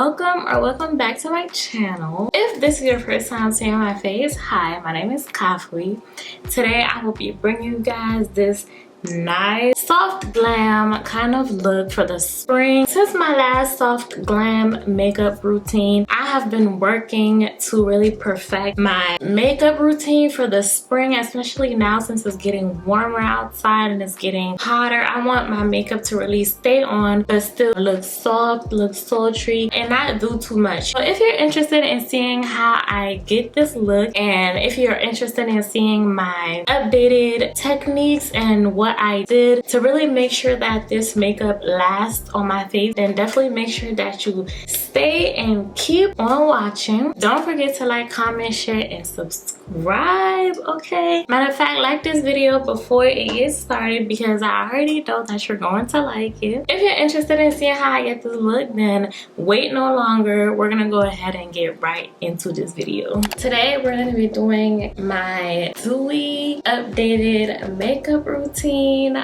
welcome or welcome back to my channel. If this is your first time seeing my face, hi, my name is Kafui. Today I will be bringing you guys this nice soft glam kind of look for the spring. Since my last soft glam makeup routine, I have been working to really perfect my makeup routine for the spring, especially now since it's getting warmer outside and it's getting hotter. I want my makeup to really stay on but still look soft, look sultry, and not do too much. So if you're interested in seeing how I get this look, and if you're interested in seeing my updated techniques and what I did to really make sure that this makeup lasts on my face, then definitely make sure that you stay and keep on watching. Don't forget to like, comment, share, and subscribe, okay? Matter of fact, like this video before it gets started because I already know that you're going to like it. If you're interested in seeing how I get this look, then wait no longer. We're gonna go ahead and get right into this video. Today we're gonna be doing my Dewy updated makeup routine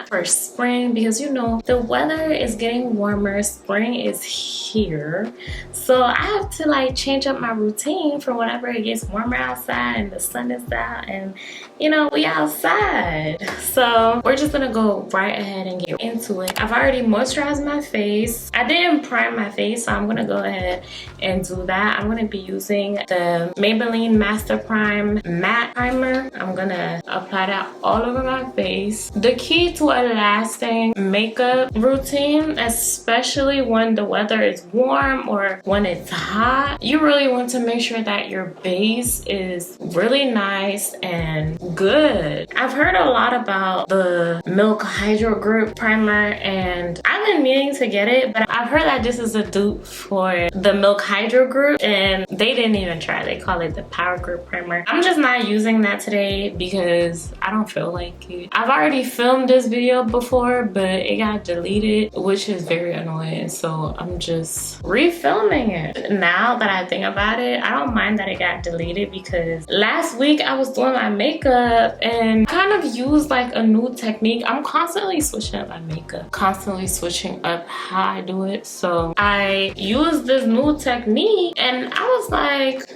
for spring because you know the weather is getting warmer, spring is here, so I have to like change up my routine for whenever it gets warmer outside and the sun is out and you know we outside. So we're just gonna go right ahead and get into it. I've already moisturized my face. I didn't prime my face, so I'm gonna go ahead and do that. I'm gonna be using the Maybelline Master Prime Matte Primer. I'm gonna apply that all over my face. The key to a lasting makeup routine, especially when the weather is warm or when it's hot, you really want to make sure that your base is really nice and good. I've heard a lot about the Milk Hydro Grip Primer and I've been meaning to get it, but I've heard that this is a dupe for the Milk Hydro Grip and they didn't even try. They call it the Power Grip Primer. I'm just not using that today because I don't feel like it. I've already filmed this video before, but it got deleted, which is very annoying, so I'm just refilming it. Now that I think about it, I don't mind that it got deleted because last week I was doing my makeup and kind of used like a new technique. I'm constantly switching up my makeup, constantly switching up how I do it. So I used this new technique and I was like,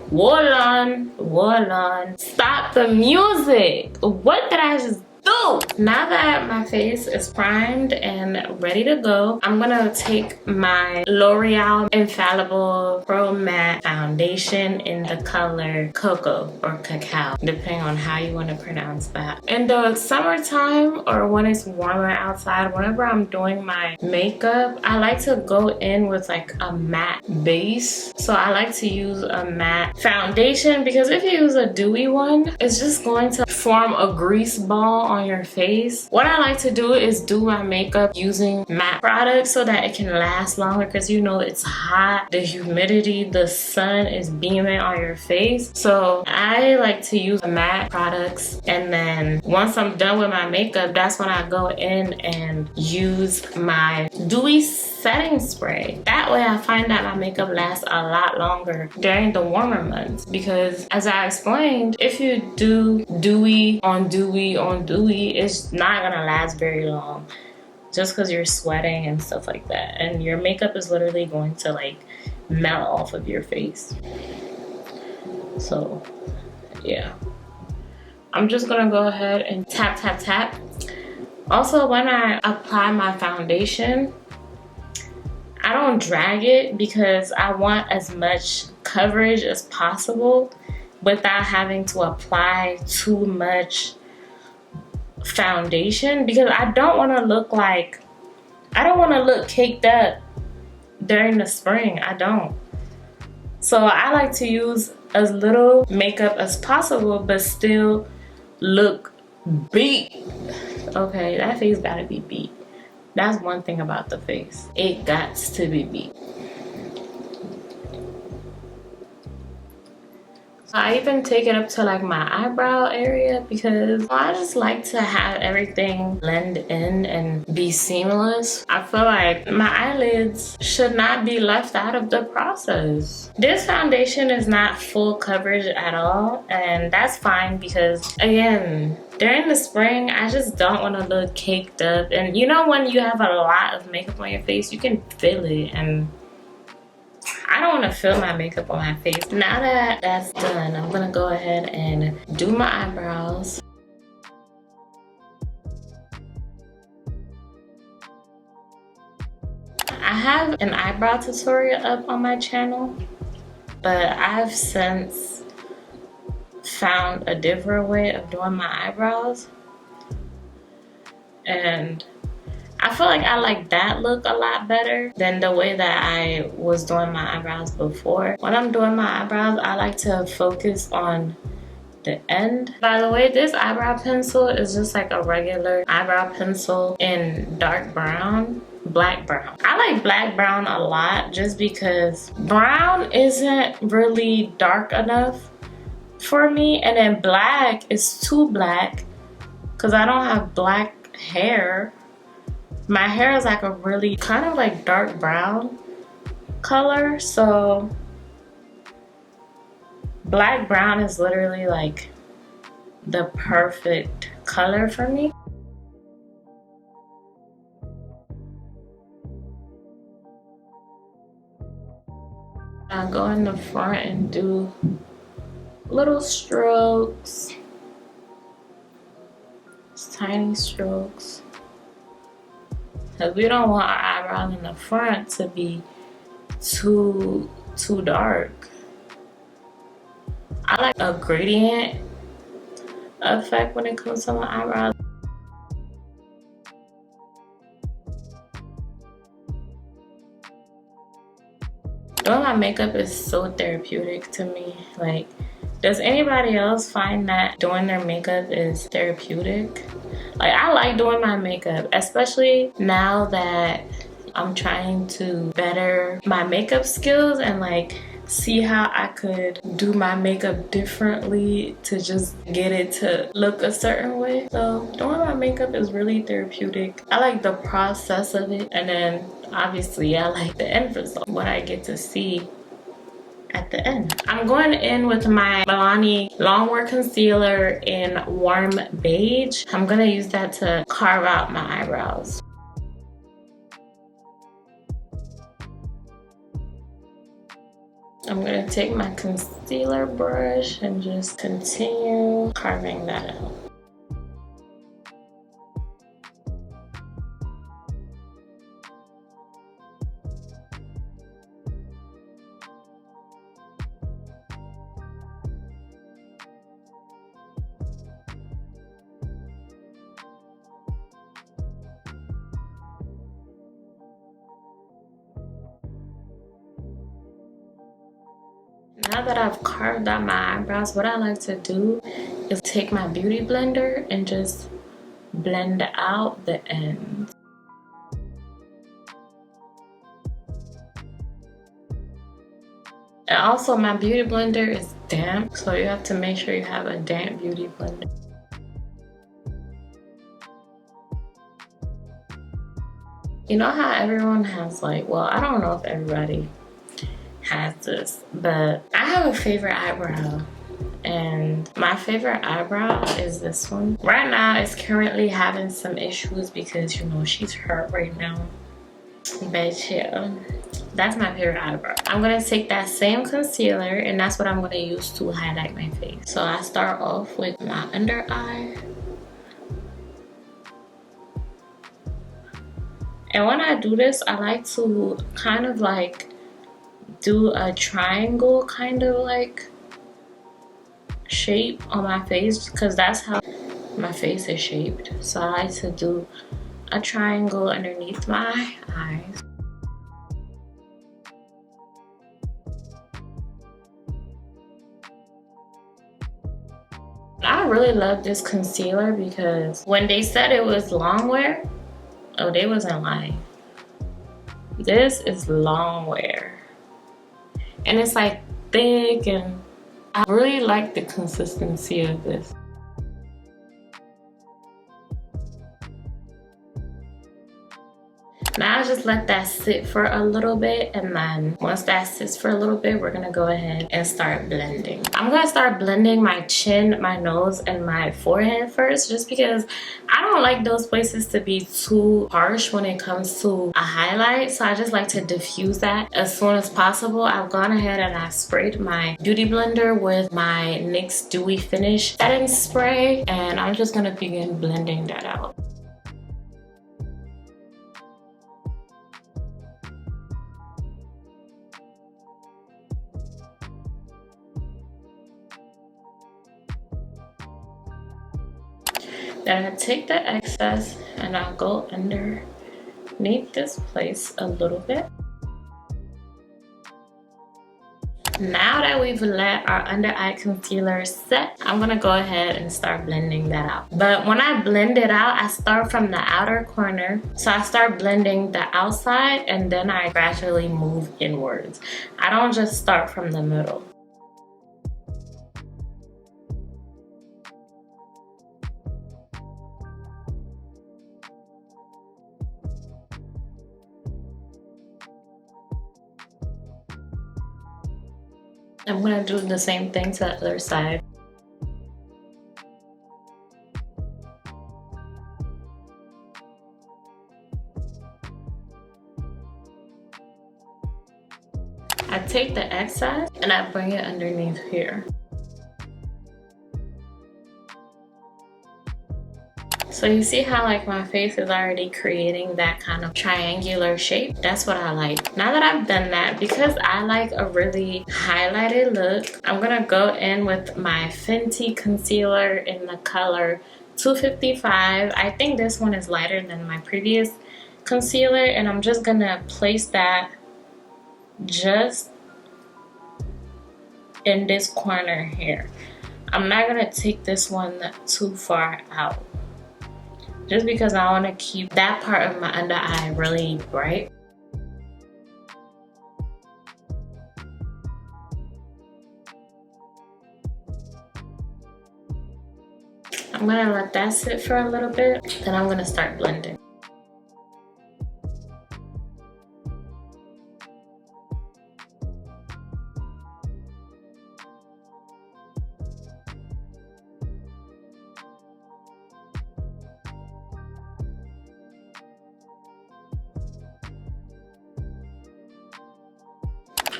hold on, stop the music. What did I just do? Now that my face is primed and ready to go, I'm gonna take my L'Oreal Infallible Pro Matte Foundation in the color Cocoa or Cacao, depending on how you want to pronounce that. In the summertime or when it's warmer outside, whenever I'm doing my makeup, I like to go in with like a matte base. So I like to use a matte foundation because if you use a dewy one, it's just going to form a grease ball on your face. What I like to do is do my makeup using matte products so that it can last longer because you know it's hot, the humidity, the sun is beaming on your face. So I like to use matte products, and then once I'm done with my makeup, that's when I go in and use my dewy setting spray. That way I find that my makeup lasts a lot longer during the warmer months because as I explained, if you do dewy on dewy on dewy, it's not gonna last very long just because you're sweating and stuff like that, and your makeup is literally going to like melt off of your face. So yeah, I'm just gonna go ahead and tap tap tap. Also, when I apply my foundation, I don't drag it because I want as much coverage as possible without having to apply too much foundation because I don't want to look caked up during the spring. I don't. So I like to use as little makeup as possible but still look beat. Okay, that face gotta be beat. That's one thing about the face. It got to be beat. I even take it up to like my eyebrow area because I just like to have everything blend in and be seamless. I feel like my eyelids should not be left out of the process. This foundation is not full coverage at all, and that's fine because again, during the spring, I just don't want to look caked up. And you know when you have a lot of makeup on your face, you can feel it, and want to fill my makeup on my face. Now that that's done, I'm gonna go ahead and do my eyebrows. I have an eyebrow tutorial up on my channel, but I've since found a different way of doing my eyebrows, and I feel like I like that look a lot better than the way that I was doing my eyebrows before. When I'm doing my eyebrows, I like to focus on the end. By the way, this eyebrow pencil is just like a regular eyebrow pencil in dark brown, black brown. I like black brown a lot just because brown isn't really dark enough for me, and then black is too black because I don't have black hair. My hair is like a really kind of like dark brown color, so black brown is literally like the perfect color for me. I'll go in the front and do little strokes, tiny strokes, because we don't want our eyebrows in the front to be too dark. I like a gradient effect when it comes to my eyebrows. Doing my makeup is so therapeutic to me. Like, does anybody else find that doing their makeup is therapeutic? Like, I like doing my makeup, especially now that I'm trying to better my makeup skills and like see how I could do my makeup differently to just get it to look a certain way. So doing my makeup is really therapeutic. I like the process of it, and then obviously I like the end result, what I get to see at the end. I'm going in with my Milani Longwear concealer in warm beige. I'm gonna use that to carve out my eyebrows. I'm gonna take my concealer brush and just continue carving that out. Now that I've carved out my eyebrows, what I like to do is take my beauty blender and just blend out the ends. And also my beauty blender is damp, so you have to make sure you have a damp beauty blender. You know how everyone has like, well, I don't know if everybody has this, but I have a favorite eyebrow, and my favorite eyebrow is this one. Right now it's currently having some issues because, you know, she's hurt right now, but yeah, that's my favorite eyebrow. I'm gonna take that same concealer, and that's what I'm gonna use to highlight my face. So I start off with my under eye, and when I do this, I like to kind of like do a triangle kind of like shape on my face, because that's how my face is shaped. So I like to do a triangle underneath my eyes. I really love this concealer because when they said it was Longwear, oh, they wasn't lying. This is Longwear. And it's like thick, and I really like the consistency of this. Now I just let that sit for a little bit, and then once that sits for a little bit, we're gonna go ahead and start blending. I'm gonna start blending my chin, my nose, and my forehead first, just because I don't like those places to be too harsh when it comes to a highlight. So I just like to diffuse that as soon as possible. I've gone ahead and I sprayed my beauty blender with my NYX Dewy Finish setting spray, and I'm just gonna begin blending that out. Then I take the excess and I'll go underneath this place a little bit. Now that we've let our under eye concealer set, I'm gonna go ahead and start blending that out. But when I blend it out, I start from the outer corner. So I start blending the outside and then I gradually move inwards. I don't just start from the middle. I'm gonna do the same thing to the other side. I take the excess and I bring it underneath here. So you see how like my face is already creating that kind of triangular shape? That's what I like. Now that I've done that, because I like a really highlighted look, I'm gonna go in with my Fenty concealer in the color 255. I think this one is lighter than my previous concealer, and I'm just gonna place that just in this corner here. I'm not gonna take this one too far out, just because I want to keep that part of my under eye really bright. I'm gonna let that sit for a little bit, then I'm gonna start blending.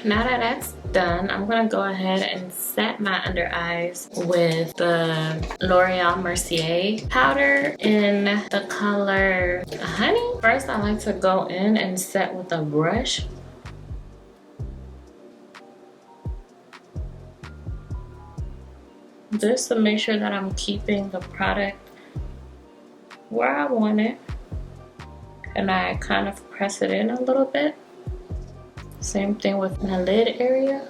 Now that that's done, I'm gonna go ahead and set my under eyes with the L'Oreal Mercier powder in the color Honey. First, I like to go in and set with a brush. Just to make sure that I'm keeping the product where I want it. And I kind of press it in a little bit. Same thing with my lid area.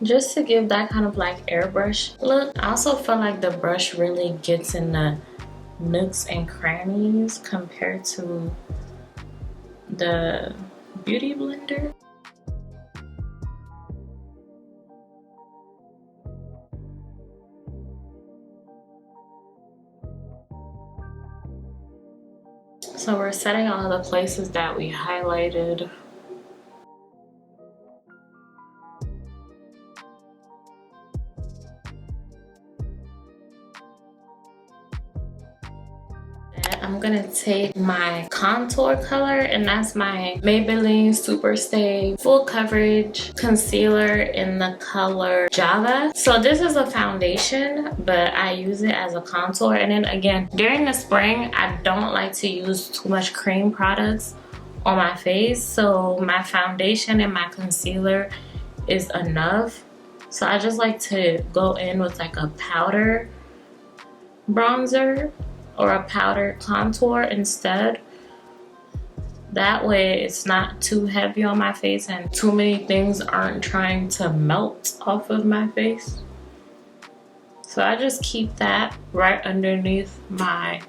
Just to give that kind of like airbrush look. I also feel like the brush really gets in the nooks and crannies compared to the beauty blender. So we're setting all the places that we highlighted. I'm gonna take my contour color, and that's my Maybelline Super Stay Full Coverage Concealer in the color Java. So this is a foundation, but I use it as a contour. And then again, during the spring, I don't like to use too much cream products on my face. So my foundation and my concealer is enough. So I just like to go in with like a powder bronzer or a powder contour instead. That way it's not too heavy on my face and too many things aren't trying to melt off of my face. So I just keep that right underneath my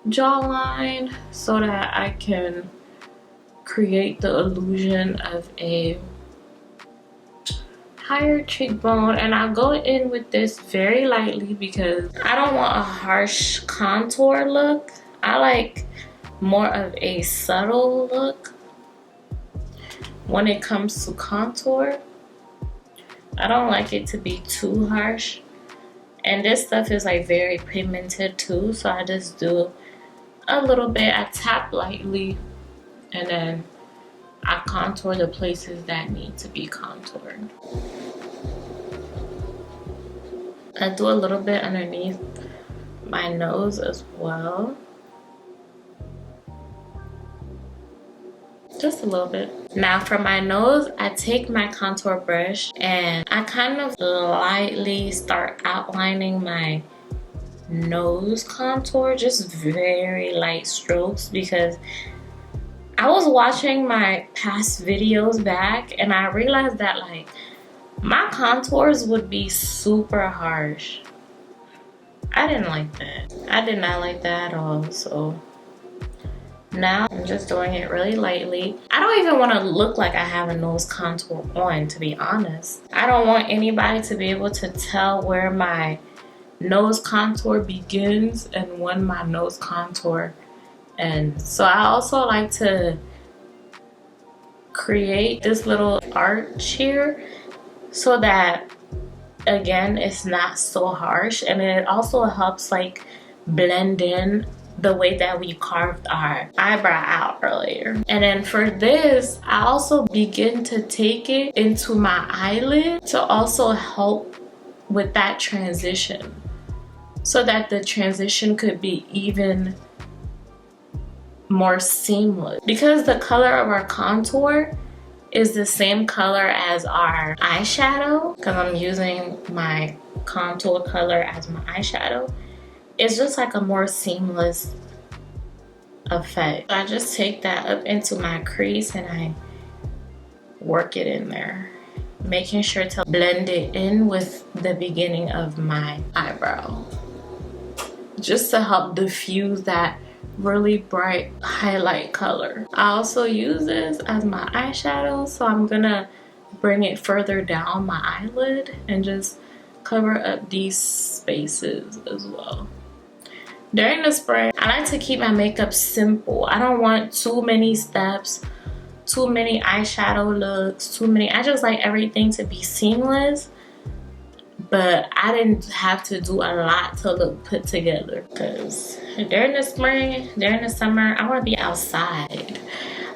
jawline so that I can create the illusion of a higher cheekbone. And I'll go in with this very lightly because I don't want a harsh contour look. I like more of a subtle look when it comes to contour. I don't like it to be too harsh. And this stuff is like very pigmented too, so I just do a little bit. I tap lightly and then I contour the places that need to be contoured. I do a little bit underneath my nose as well. Just a little bit. Now for my nose, I take my contour brush and I kind of lightly start outlining my nose contour, just very light strokes, because I was watching my past videos back and I realized that like my contours would be super harsh. I didn't like that. I did not like that at all. So now I'm just doing it really lightly. I don't even want to look like I have a nose contour on, to be honest. I don't want anybody to be able to tell where my nose contour begins and when my nose contour ends. So I also like to create this little arch here so that, again, it's not so harsh, and it also helps like blend in the way that we carved our eyebrow out earlier. And then for this, I also begin to take it into my eyelid to also help with that transition, so that the transition could be even more seamless. Because the color of our contour is the same color as our eyeshadow, because I'm using my contour color as my eyeshadow, it's just like a more seamless effect. I just take that up into my crease and I work it in there, making sure to blend it in with the beginning of my eyebrow, just to help diffuse that really bright highlight color. I also use this as my eyeshadow, so I'm gonna bring it further down my eyelid and just cover up these spaces as well. During the spring, I like to keep my makeup simple. I don't want too many steps, too many eyeshadow looks, I just like everything to be seamless. But I didn't have to do a lot to look put together, because during the spring, during the summer, I want to be outside.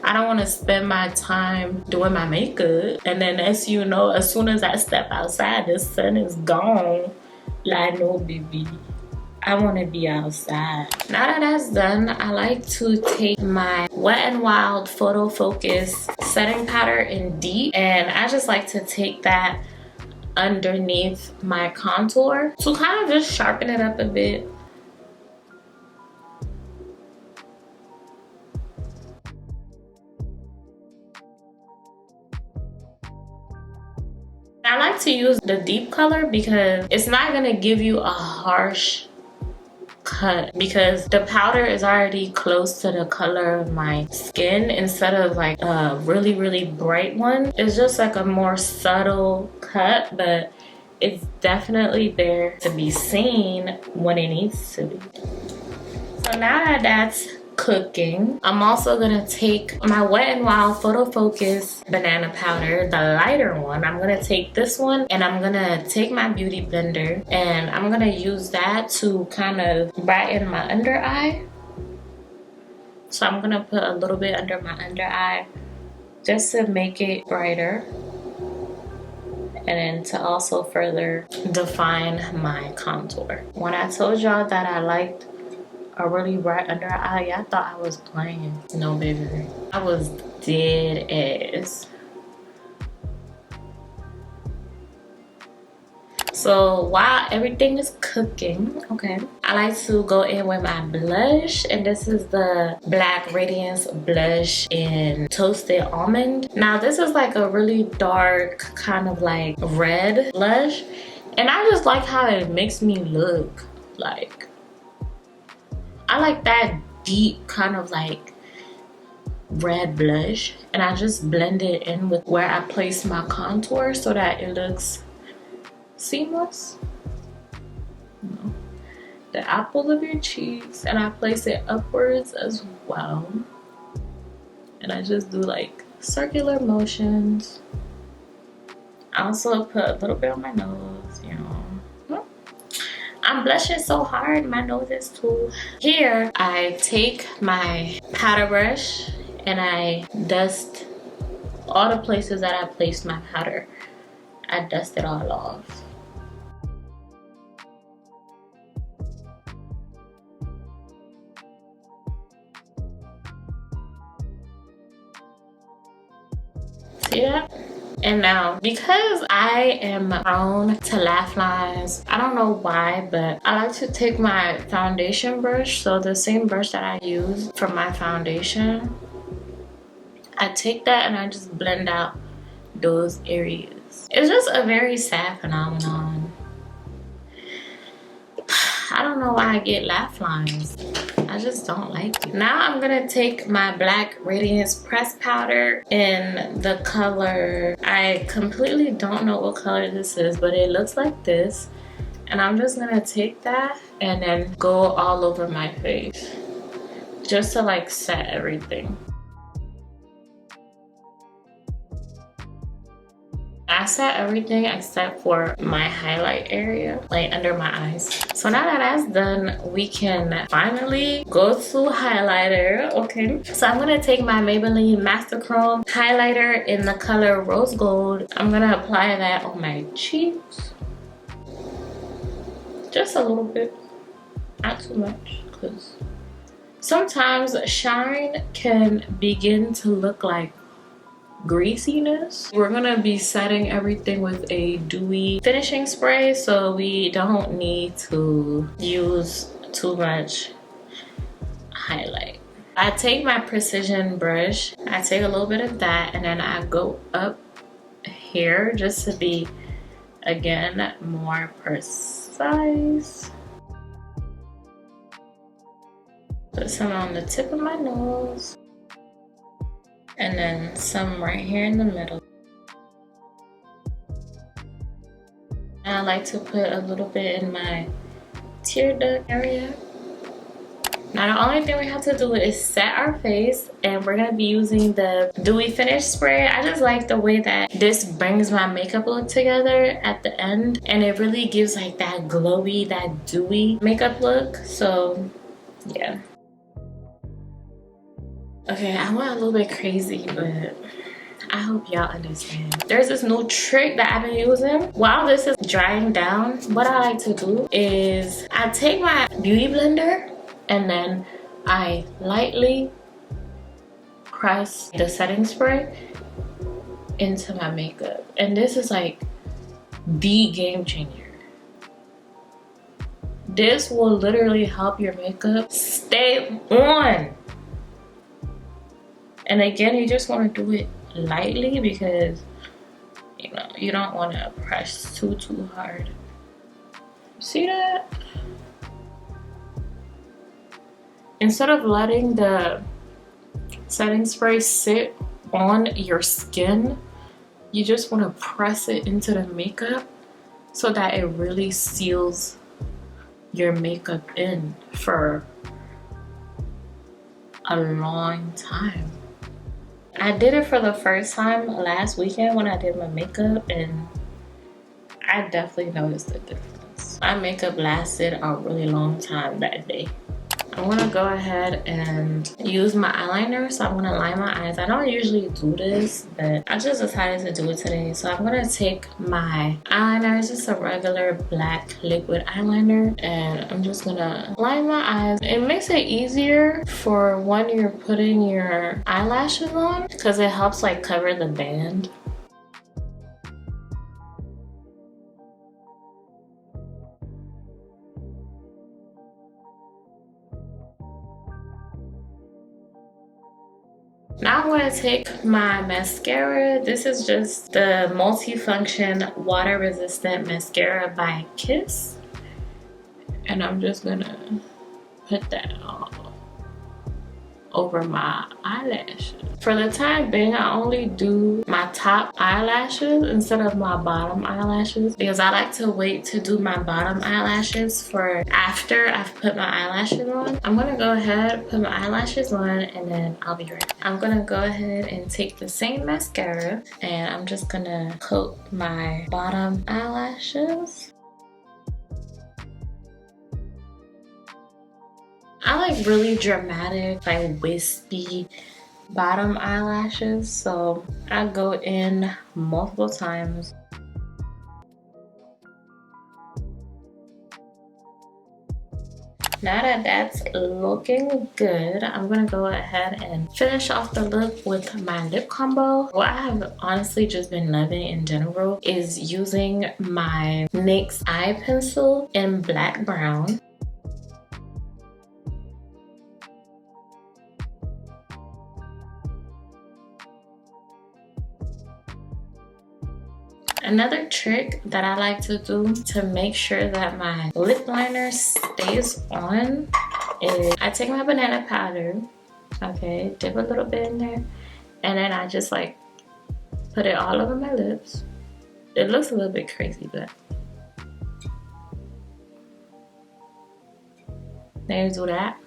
I don't want to spend my time doing my makeup, and then as you know, as soon as I step outside, the sun is gone. Like, no, baby, I want to be outside. Now that that's done, I like to take my Wet n Wild Photofocus setting powder in Deep, and I just like to take that underneath my contour to kind of just sharpen it up a bit. I like to use the deep color because it's not gonna give you a harsh cut, because the powder is already close to the color of my skin instead of like a really bright one. It's just like a more subtle cut, but it's definitely there to be seen when it needs to be. So now that that's cooking, I'm also gonna take my Wet n Wild Photofocus banana powder, the lighter one. I'm gonna take this one and I'm gonna take my beauty blender and I'm gonna use that to kind of brighten my under eye. So I'm gonna put a little bit under my under eye just to make it brighter, and then to also further define my contour. When I told y'all that I liked a really bright under eye, I thought I was playing. No, baby, I was dead ass. So while everything is cooking, okay, I like to go in with my blush, and this is the Black Radiance blush in Toasted Almond. Now this is like a really dark kind of like red blush, and I just like how it makes me look. Like, I like that deep kind of like red blush, and I just blend it in with where I place my contour so that it looks seamless. No. the apples of your cheeks and I place it upwards as well. And I just do like circular motions. I also put a little bit on my nose, you know. I'm blushing so hard, my nose is too. Here, I take my powder brush and I dust all the places that I placed my powder. I dust it all off. See that? And now, because I am prone to laugh lines, I don't know why, but I like to take my foundation brush, so the same brush that I use for my foundation, I take that and I just blend out those areas. It's just a very sad phenomenon. I don't know why I get laugh lines. I just don't like it. Now I'm gonna take my black Radiance pressed powder in the color, I completely don't know what color this is, but it looks like this. And I'm just gonna take that and then go all over my face just to like set everything. I set everything except for my highlight area, like under my eyes. So now that that's done, we can finally go to highlighter, okay? So I'm gonna take my Maybelline Master Chrome highlighter in the color Rose Gold. I'm gonna apply that on my cheeks. Just a little bit, not too much, because sometimes shine can begin to look like greasiness. We're gonna be setting everything with a dewy finishing spray, so we don't need to use too much highlight. I take my precision brush, I take a little bit of that, and then I go up here just to be, again, more precise. Put some on the tip of my nose. And then some right here in the middle. And I like to put a little bit in my tear duct area. Now the only thing we have to do is set our face, and we're gonna be using the dewy finish spray. I just like the way that this brings my makeup look together at the end, and it really gives like that glowy, that dewy makeup look. So yeah. Okay, I went a little bit crazy, but I hope y'all understand. There's this new trick that I've been using. While this is drying down, what I like to do is I take my beauty blender and then I lightly press the setting spray into my makeup. And this is like the game changer. This will literally help your makeup stay on. And again, you just want to do it lightly because, you know, you don't want to press too hard. See that? Instead of letting the setting spray sit on your skin, you just want to press it into the makeup so that it really seals your makeup in for a long time. I did it for the first time last weekend when I did my makeup, and I definitely noticed the difference. My makeup lasted a really long time that day. I'm gonna go ahead and use my eyeliner, so I'm gonna line my eyes. I don't usually do this, but I just decided to do it today. So I'm gonna take my eyeliner, it's just a regular black liquid eyeliner, and I'm just gonna line my eyes. It makes it easier for when you're putting your eyelashes on, because it helps like cover the band. Now I'm going to take my mascara. This is just the multifunction water resistant mascara by Kiss. And I'm just going to put that all over my eyelashes. For the time being, I only do my top eyelashes instead of my bottom eyelashes because I like to wait to do my bottom eyelashes for after I've put my eyelashes on. I'm gonna go ahead, put my eyelashes on, and then I'll be ready. I'm gonna go ahead and take the same mascara and I'm just gonna coat my bottom eyelashes. I like really dramatic, like wispy bottom eyelashes, so I go in multiple times. Now that that's looking good, I'm gonna go ahead and finish off the look with my lip combo. What I have honestly just been loving in general is using my NYX eye pencil in black brown. Another trick that I like to do to make sure that my lip liner stays on is I take my banana powder, okay, dip a little bit in there, and then I just like put it all over my lips. It looks a little bit crazy, but then you do that.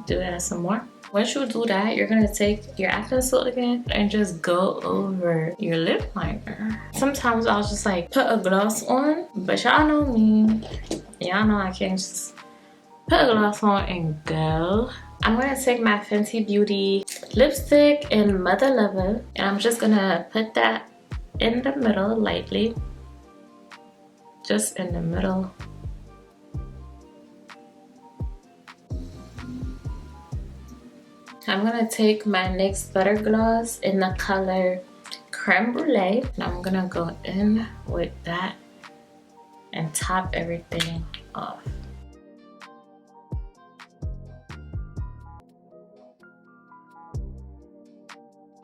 Do that some more. Once you do that, you're gonna take your eye pencil again and just go over your lip liner. Sometimes I'll just like put a gloss on, but y'all know me. Y'all know I can't just put a gloss on and go. I'm gonna take my Fenty Beauty lipstick in Mother Lover and I'm just gonna put that in the middle lightly. Just in the middle. I'm gonna take my NYX Butter Gloss in the color Creme Brulee. And I'm gonna go in with that and top everything off.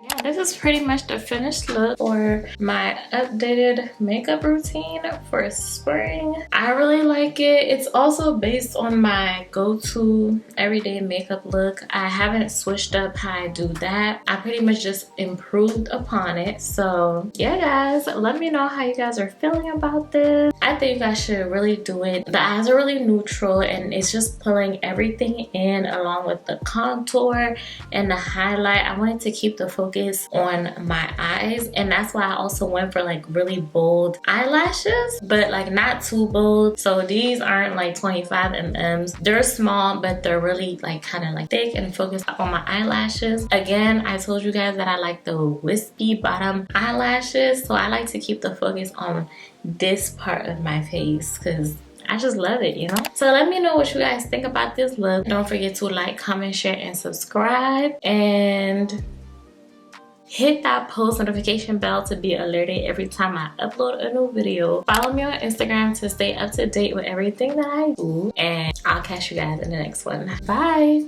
Yeah, this is pretty much the finished look for my updated makeup routine for spring. I really like it. It's also based on my go-to everyday makeup look. I haven't switched up how I do that. I pretty much just improved upon it. So yeah, guys, let me know how you guys are feeling about this. I think you guys should really do it. The eyes are really neutral and it's just pulling everything in along with the contour and the highlight. I wanted to keep the focus on my eyes, and that's why I also went for like really bold eyelashes, but like not too bold. So these aren't like 25 mm. They're small, but they're really like kind of like thick and focused on my eyelashes. Again, I told you guys that I like the wispy bottom eyelashes, so I like to keep the focus on this part of my face because I just love it, you know? So let me know what you guys think about this look. Don't forget to like, comment, share, and subscribe, and hit that post notification bell to be alerted every time I upload a new video. Follow me on Instagram to stay up to date with everything that I do, and I'll catch you guys in the next one. Bye!